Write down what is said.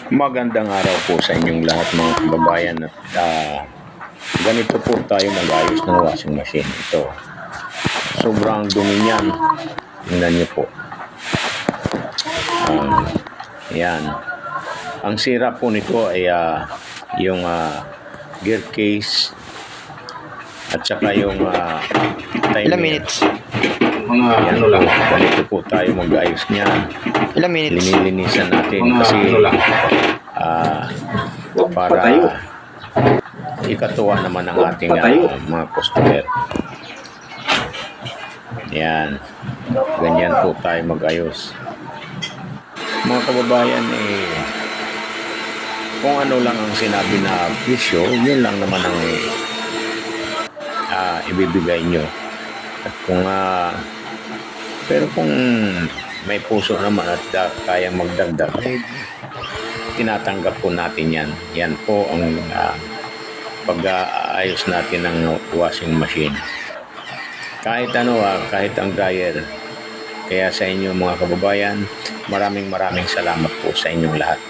Magandang araw po sa inyong lahat mga kababayan at ganito po tayo mag-ayos ng washing machine. Ito, sobrang dumi niyan. Tingnan niyo po. Yan. Ang sira po nito ay yung gear case at saka yung timer. Ilang minutes? Yan lang. Ganito po tayo mag-ayos niyan. Ilang minutes? Linilinisan natin kasi para ikatuwa naman ang ating mga customer. Yan. Ganyan po tayo mag-ayos. Mga kababayan, kung ano lang ang sinabi na presyo, yun lang naman ang ibibigay nyo. At kung pero kung may puso naman at kayang magdagdag, tinatanggap po natin yan. Yan po ang pag-aayos natin ng washing machine. Kahit kahit ang dryer. Kaya sa inyo mga kababayan, maraming salamat po sa inyong lahat.